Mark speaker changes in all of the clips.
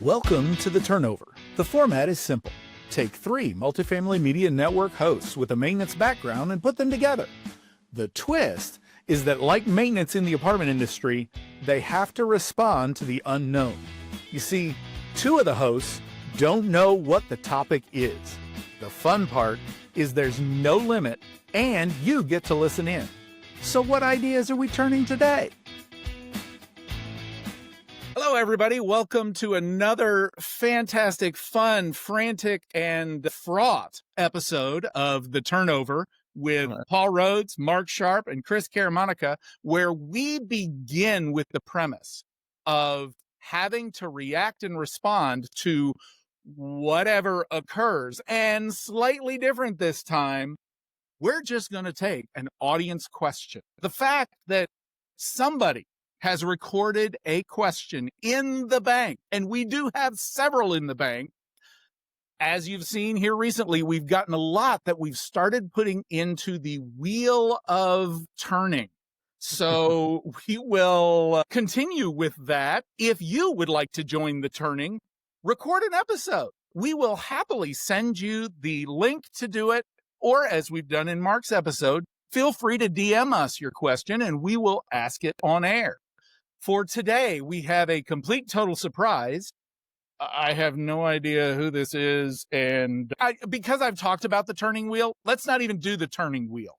Speaker 1: Welcome to The Turnover. The format is simple. Take 3 multifamily media network hosts with a maintenance background and put them together. The twist is that, like maintenance in the apartment industry, they have to respond to the unknown. You see, 2 of the hosts don't know what the topic is. The fun part is there's no limit and you get to listen in. So what ideas are we turning today? Hello, everybody. Welcome to another fantastic, fun, frantic, and fraught episode of The Turnover with Paul Rhodes, Mark Sharp, and Chris Caramonica, where we begin with the premise of having to react and respond to whatever occurs. And slightly different this time, we're just going to take an audience question. The fact that somebody has recorded a question in the bank, and we do have several in the bank. As you've seen here recently, we've gotten a lot that we've started putting into the wheel of turning. So we will continue with that. If you would like to join the turning, record an episode. We will happily send you the link to do it, or as we've done in Mark's episode, feel free to DM us your question and we will ask it on air. For today, we have a complete total surprise. I have no idea who this is. And because I've talked about the turning wheel, let's not even do the turning wheel.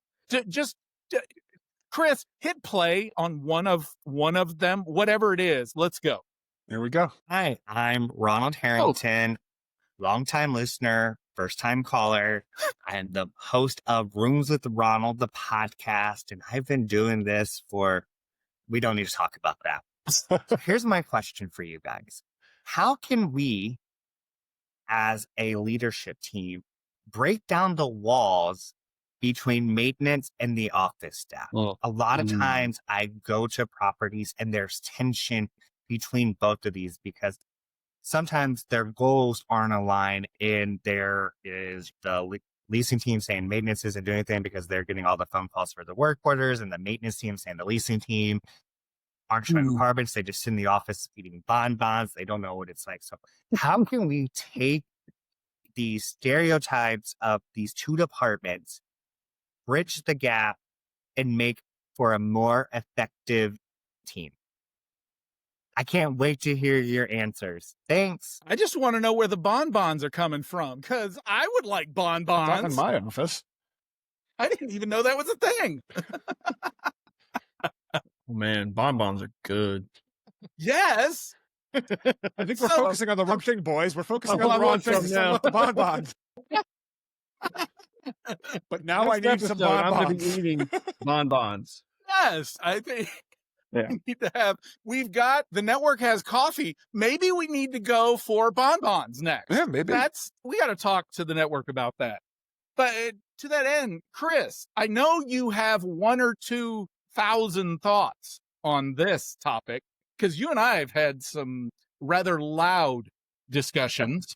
Speaker 1: Chris, hit play on one of them, whatever it is. Let's go.
Speaker 2: There we go.
Speaker 3: Hi, I'm Ronald Harrington, longtime listener, first-time caller. I'm the host of Rooms with Ronald, the podcast, and I've been doing this for... We don't need to talk about that. So here's my question for you guys. How can we, as a leadership team, break down the walls between maintenance and the office staff? A lot of times I go to properties and there's tension between both of these because sometimes their goals aren't aligned, and there is the leasing team saying maintenance isn't doing anything because they're getting all the phone calls for the work orders, and the maintenance team saying the leasing team aren't showing apartments. They just sit in the office eating bonbons. They don't know what it's like. So how can we take these stereotypes of these 2 departments, bridge the gap, and make for a more effective team? I can't wait to hear your answers. Thanks.
Speaker 1: I just want to know where the bonbons are coming from, because I would like bonbons.
Speaker 2: Not in my office.
Speaker 1: I didn't even know that was a thing.
Speaker 4: Oh man, bonbons are good.
Speaker 1: Yes.
Speaker 2: I think we're focusing on the wrong thing, boys. We're focusing on the wrong thing.
Speaker 4: Now.
Speaker 2: The bonbons. But now I need some bonbons.
Speaker 4: I'm going to be eating bonbons.
Speaker 1: Yes, I think we need to have. We've got the network has coffee. Maybe we need to go for bonbons next.
Speaker 2: Yeah, maybe.
Speaker 1: We got to talk to the network about that. But to that end, Chris, I know you have 1 or 2,000 thoughts on this topic, because you and I have had some rather loud discussions.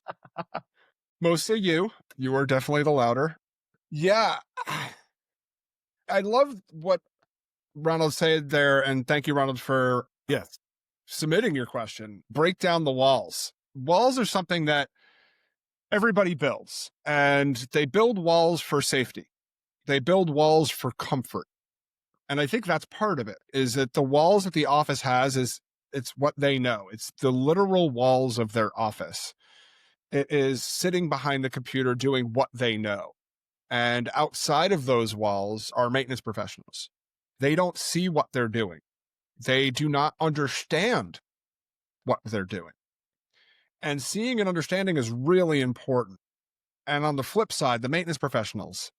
Speaker 2: Mostly you. You are definitely the louder. Yeah. I love what Ronald said there, and thank you, Ronald, for submitting your question. Break down the walls. Walls are something that everybody builds, and they build walls for safety. They build walls for comfort. And I think that's part of it, is that the walls that the office has it's what they know. It's the literal walls of their office. It is sitting behind the computer doing what they know. And outside of those walls are maintenance professionals. They don't see what they're doing. They do not understand what they're doing. And seeing and understanding is really important. And on the flip side, the maintenance professionals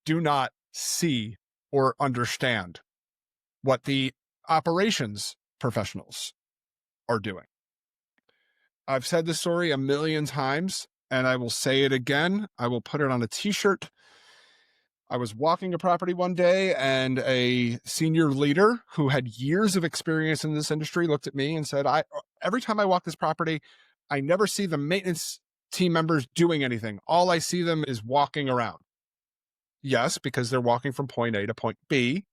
Speaker 2: do not see or understand what the operations professionals are doing. I've said this story a million times, and I will say it again. I will put it on a t-shirt. I was walking a property one day, and a senior leader who had years of experience in this industry looked at me and said, every time I walk this property, I never see the maintenance team members doing anything. All I see them is walking around. Yes, because they're walking from point A to point B.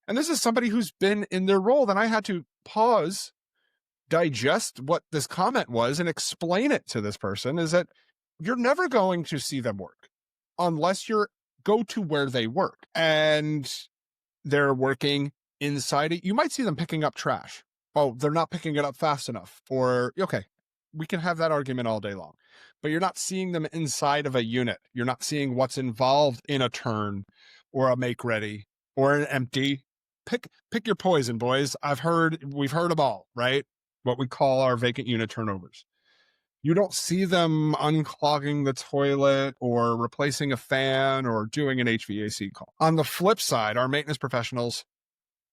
Speaker 2: And this is somebody who's been in their role. Then I had to pause digest what this comment was and explain it to this person, is that you're never going to see them work unless you go to where they work and they're working inside it. You might see them picking up trash. Oh, they're not picking it up fast enough. Or, okay, we can have that argument all day long, but you're not seeing them inside of a unit. You're not seeing what's involved in a turn or a make ready or an empty. Pick your poison, boys. We've heard them all, right? What we call our vacant unit turnovers. You don't see them unclogging the toilet or replacing a fan or doing an HVAC call. On the flip side, our maintenance professionals,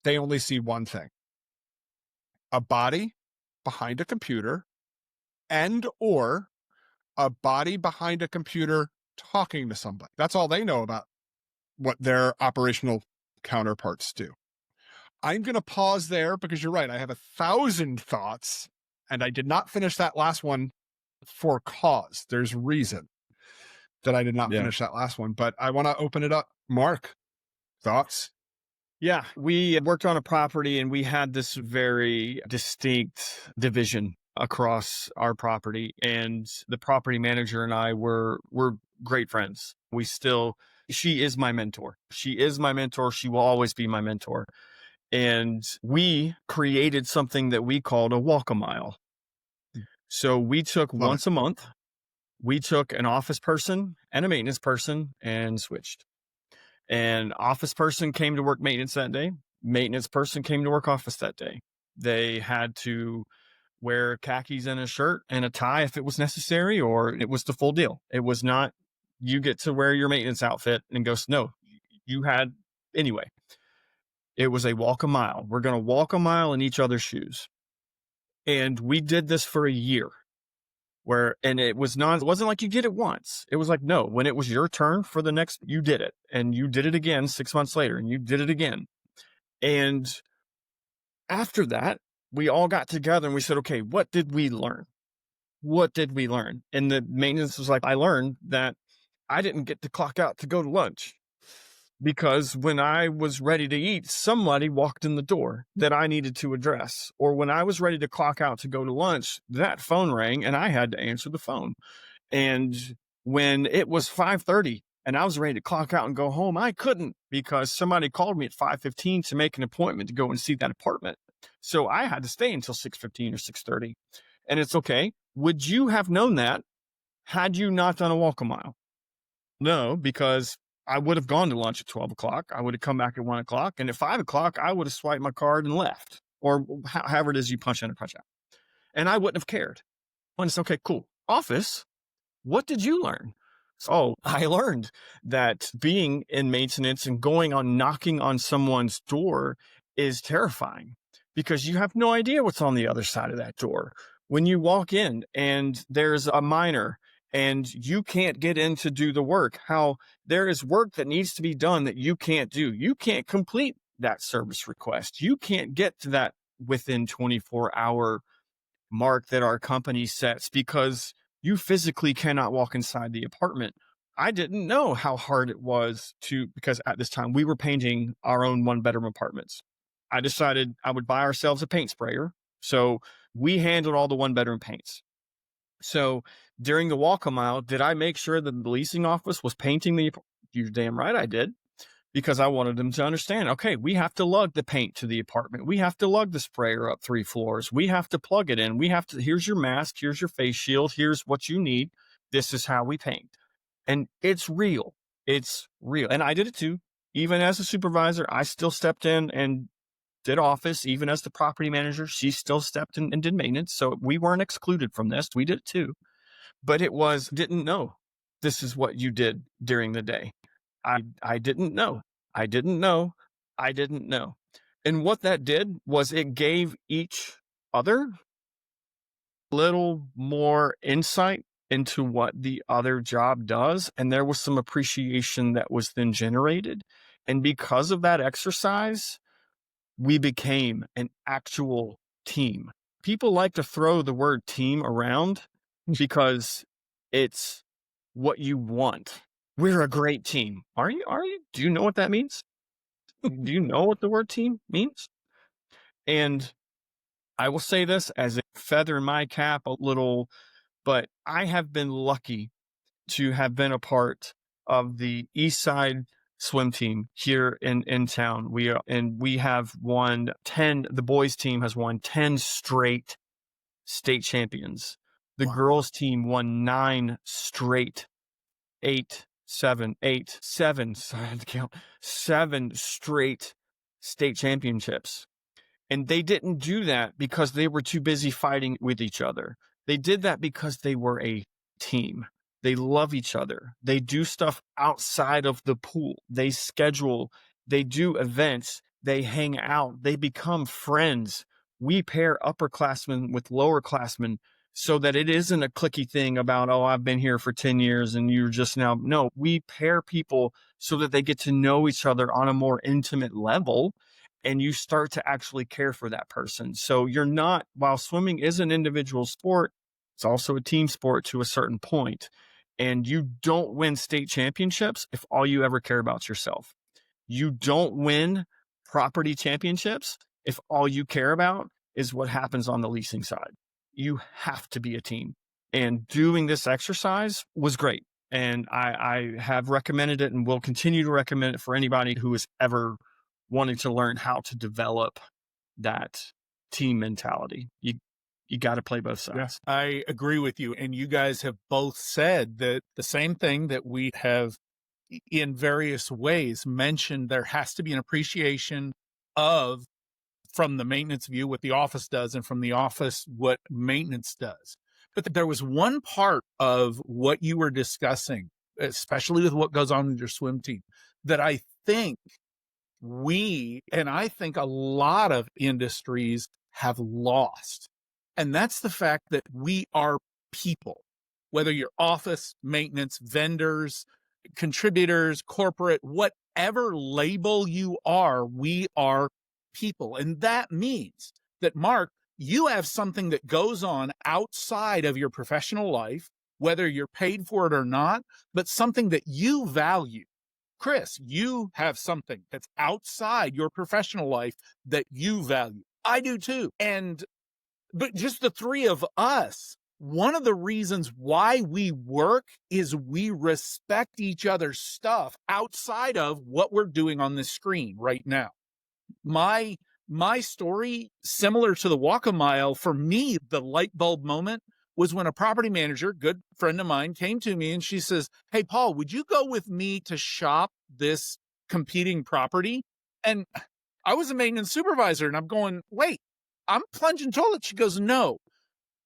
Speaker 2: they only see one thing: a body behind a computer and or a body behind a computer talking to somebody. That's all they know about what their operational counterparts do. I'm going to pause there because you're right. I have 1,000 thoughts, and I did not finish that last one for cause. There's reason that I did not finish that last one, but I want to open it up. Mark, thoughts?
Speaker 4: Yeah, we worked on a property and we had this very distinct division across our property, and the property manager and I were great friends. She is my mentor. She is my mentor. She will always be my mentor. And we created something that we called a walk a mile. So we took once a month, we took an office person and a maintenance person and switched. And office person came to work maintenance that day. Maintenance person came to work office that day. They had to wear khakis and a shirt and a tie if it was necessary, or it was the full deal. It was not, you get to wear your maintenance outfit and go, no, anyway. It was a walk a mile. We're going to walk a mile in each other's shoes. And we did this for a year it wasn't like you did it once. It was like, no, when it was your turn for the next, you did it, and you did it again 6 months later, and you did it again. And after that, we all got together and we said, okay, what did we learn? What did we learn? And the maintenance was like, I learned that I didn't get to clock out to go to lunch, because when I was ready to eat, somebody walked in the door that I needed to address. Or when I was ready to clock out to go to lunch, that phone rang and I had to answer the phone. And when it was 5:30 and I was ready to clock out and go home, I couldn't, because somebody called me at 5:15 to make an appointment to go and see that apartment. So I had to stay until 6:15 or 6:30. And it's okay. Would you have known that had you not done a walk a mile? No, because I would have gone to lunch at 12 o'clock. I would have come back at 1 o'clock. And at 5 o'clock, I would have swiped my card and left, or however it is you punch in or punch out. And I wouldn't have cared. When it's okay, cool. Office, what did you learn? So I learned that being in maintenance and going on knocking on someone's door is terrifying, because you have no idea what's on the other side of that door. When you walk in and there's a minor and you can't get in to do the work, how there is work that needs to be done that you can't do. You can't complete that service request. You can't get to that within 24-hour mark that our company sets, because you physically cannot walk inside the apartment. I didn't know how hard it was because at this time we were painting our own 1-bedroom apartments. I decided I would buy ourselves a paint sprayer. So we handled all the 1-bedroom paints. So during the walk a mile, did I make sure that the leasing office was painting you're damn right I did, because I wanted them to understand, okay, we have to lug the paint to the apartment. We have to lug the sprayer up 3 floors. We have to plug it in. Here's your mask. Here's your face shield. Here's what you need. This is how we paint. And it's real. It's real. And I did it too. Even as a supervisor, I still stepped in and did office. Even as the property manager, she still stepped in and did maintenance. So we weren't excluded from this. We did it too. But didn't know this is what you did during the day. I didn't know. I didn't know. I didn't know. And what that did was it gave each other a little more insight into what the other job does. And there was some appreciation that was then generated. And because of that exercise, we became an actual team. People like to throw the word team around because it's what you want. We're a great team. Are you? Do you know what that means? Do you know what the word team means? And I will say this as a feather in my cap a little, but I have been lucky to have been a part of the East Side swim team here in town. We have won 10, the boys team has won 10 straight state champions. The girls team won 9 straight, 7 sorry, I had to count, 7 straight state championships. And they didn't do that because they were too busy fighting with each other. They did that because they were a team. They love each other. They do stuff outside of the pool. They schedule, they do events, they hang out, they become friends. We pair upperclassmen with lowerclassmen so that it isn't a cliquey thing about, oh, I've been here for 10 years and you're just now. No, we pair people so that they get to know each other on a more intimate level. And you start to actually care for that person. So you're not, while swimming is an individual sport, it's also a team sport to a certain point. And you don't win state championships if all you ever care about is yourself. You don't win property championships if all you care about is what happens on the leasing side. You have to be a team. And doing this exercise was great. And I have recommended it and will continue to recommend it for anybody who is ever wanting to learn how to develop that team mentality. You got to play both sides.
Speaker 1: Yes, I agree with you. And you guys have both said that the same thing that we have in various ways mentioned. There has to be an appreciation of, from the maintenance view, what the office does, and from the office, what maintenance does. But there was one part of what you were discussing, especially with what goes on in your swim team, that I think I think a lot of industries have lost. And that's the fact that we are people, whether you're office, maintenance, vendors, contributors, corporate, whatever label you are, we are people. And that means that, Mark, you have something that goes on outside of your professional life, whether you're paid for it or not, but something that you value. Chris, you have something that's outside your professional life that you value. I do too. But just the three of us, one of the reasons why we work is we respect each other's stuff outside of what we're doing on this screen right now. My story, similar to the walk a mile, for me, the light bulb moment was when a property manager, good friend of mine, came to me and she says, "Hey, Paul, would you go with me to shop this competing property?" And I was a maintenance supervisor and I'm going, wait, I'm plunging toilets. She goes, "No,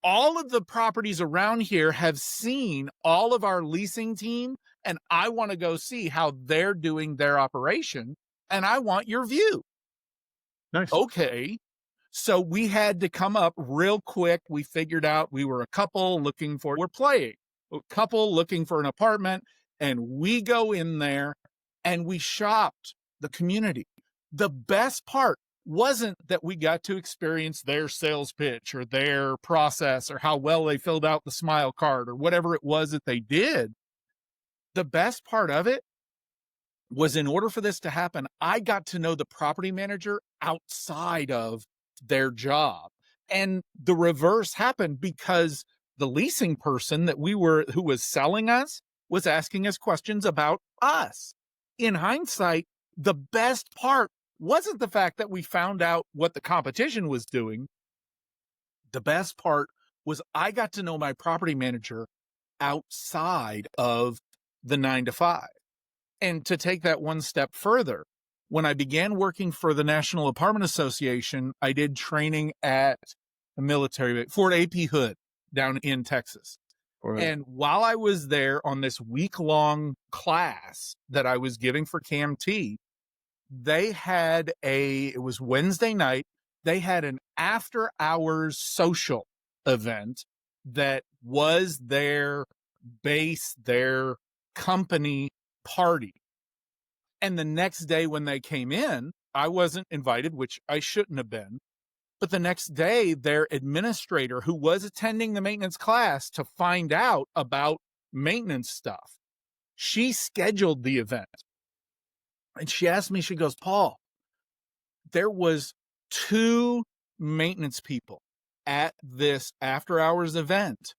Speaker 1: all of the properties around here have seen all of our leasing team, and I want to go see how they're doing their operation, and I want your view."
Speaker 4: Nice.
Speaker 1: Okay. So we had to come up real quick. We figured out we were a couple we're playing, a couple looking for an apartment, and we go in there and we shopped the community. The best part wasn't that we got to experience their sales pitch or their process or how well they filled out the smile card or whatever it was that they did. The best part of it was, in order for this to happen, I got to know the property manager outside of their job. And the reverse happened because the leasing person who was selling us was asking us questions about us. In hindsight, the best part wasn't the fact that we found out what the competition was doing. The best part was I got to know my property manager outside of the 9 to 5. And to take that one step further, when I began working for the National Apartment Association, I did training at a military, Fort AP Hood down in Texas. Right. And while I was there on this week-long class that I was giving for CAMT, it was Wednesday night, they had an after-hours social event that was their base, their company party. And the next day when they came in, I wasn't invited, which I shouldn't have been. But the next day, their administrator, who was attending the maintenance class to find out about maintenance stuff, she scheduled the event. And she asked me, she goes, "Paul, there was 2 maintenance people at this after hours event.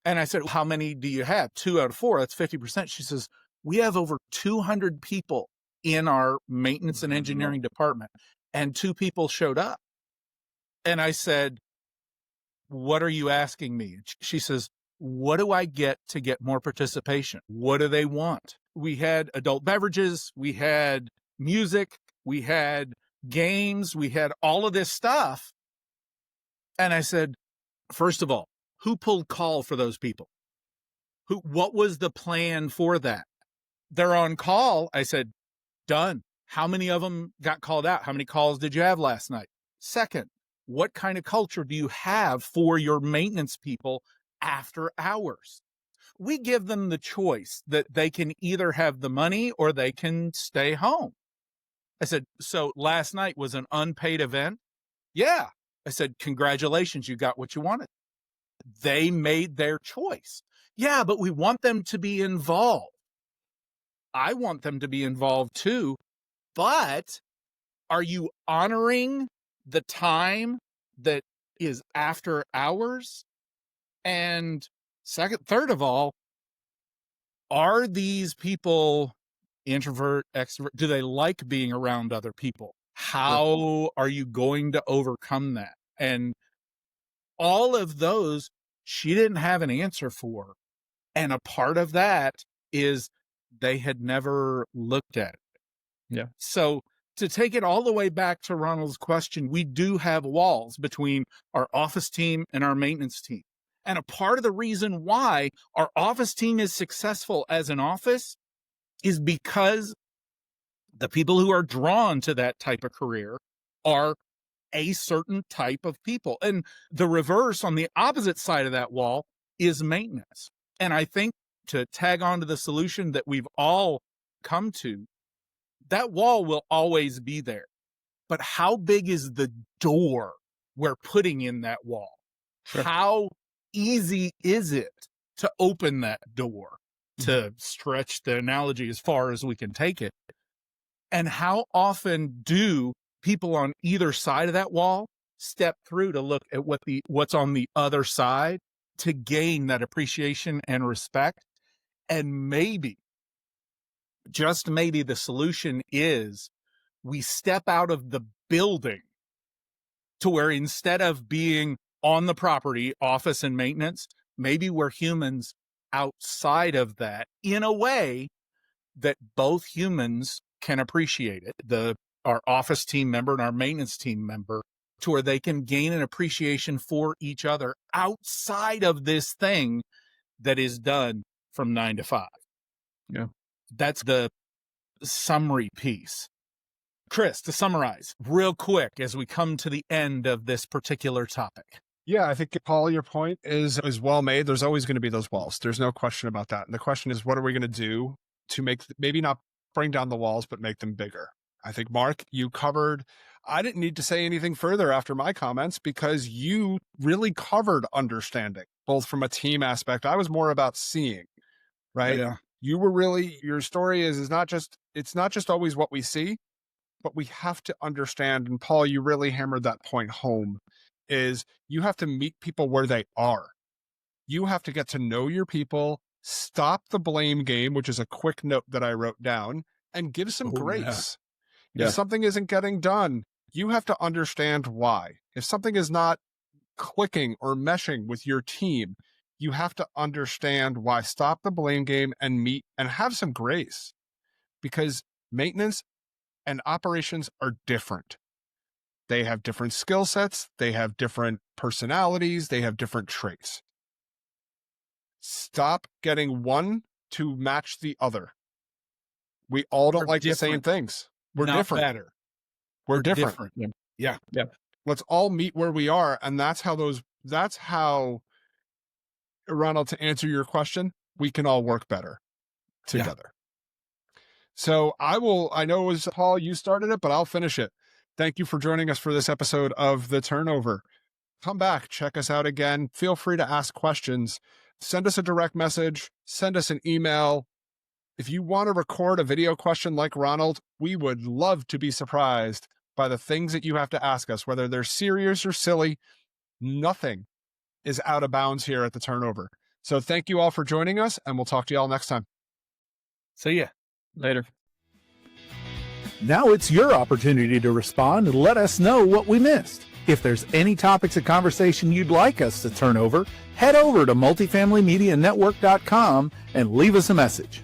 Speaker 1: And I said, how many do you have? 2 out of 4. That's 50%. She says, we have over 200 people in our maintenance and engineering department, and 2 people showed up. And I said, what are you asking me? She says, what do I get to get more participation? What do they want? We had adult beverages, we had music, we had games, we had all of this stuff. And I said, first of all, who pulled call for those people? What was the plan for that? They're on call. I said, done. How many of them got called out? How many calls did you have last night? Second, what kind of culture do you have for your maintenance people after hours? We give them the choice that they can either have the money or they can stay home. I said, so last night was an unpaid event? Yeah. I said, congratulations, you got what you wanted. They made their choice. Yeah, but we want them to be involved. I want them to be involved too, but are you honoring the time that is after hours? And third of all, are these people introvert, extrovert? Do they like being around other people? How are you going to overcome that? And all of those, she didn't have an answer for. And a part of that is they had never looked at it.
Speaker 4: Yeah.
Speaker 1: So to take it all the way back to Ronald's question, we do have walls between our office team and our maintenance team. And a part of the reason why our office team is successful as an office is because the people who are drawn to that type of career are a certain type of people. And the reverse on the opposite side of that wall is maintenance. And I think to tag on to the solution that we've all come to, that wall will always be there. But how big is the door we're putting in that wall?
Speaker 4: Sure.
Speaker 1: How easy is it to open that door, to stretch the analogy as far as we can take it? And how often do people on either side of that wall step through to look at what's on the other side to gain that appreciation and respect? And maybe, just maybe, the solution is we step out of the building to where instead of being on the property, office and maintenance, maybe we're humans outside of that in a way that both humans can appreciate it. Our office team member and our maintenance team member, to where they can gain an appreciation for each other outside of this thing that is done from 9 to 5.
Speaker 4: Yeah.
Speaker 1: That's the summary piece. Chris, to summarize real quick as we come to the end of this particular topic.
Speaker 2: Yeah, I think, Paul, your point is well made. There's always going to be those walls. There's no question about that. And the question is, what are we going to do to make, maybe not bring down the walls, but make them bigger? I think, Mark, you covered, I didn't need to say anything further after my comments because you really covered understanding, both from a team aspect. I was more about seeing, right?
Speaker 1: Yeah.
Speaker 2: You were really, your story is not just, it's not just always what we see, but we have to understand. And Paul, you really hammered that point home, is you have to meet people where they are. You have to get to know your people, stop the blame game, which is a quick note that I wrote down, and give some grace.
Speaker 4: Yeah.
Speaker 2: If something isn't getting done, you have to understand why. If something is not clicking or meshing with your team, you have to understand why. Stop the blame game and meet and have some grace, because maintenance and operations are different. They have different skill sets. They have different personalities. They have different traits. Stop getting one to match the other. We all don't like the same things. We're
Speaker 1: Not
Speaker 2: different.
Speaker 1: better.
Speaker 2: We're different.
Speaker 1: Yeah.
Speaker 2: Let's all meet where we are. And that's how, Ronald, to answer your question, we can all work better together. So I know it was Paul, you started it, but I'll finish it. Thank you for joining us for this episode of The Turnover. Come back, check us out again. Feel free to ask questions. Send us a direct message, send us an email. If you want to record a video question like Ronald, we would love to be surprised by the things that you have to ask us, whether they're serious or silly. Nothing is out of bounds here at the Turnover. So thank you all for joining us, and we'll talk to you all next time.
Speaker 1: See ya.
Speaker 4: Later.
Speaker 5: Now it's your opportunity to respond and let us know what we missed. If there's any topics of conversation you'd like us to turn over, head over to multifamilymedianetwork.com and leave us a message.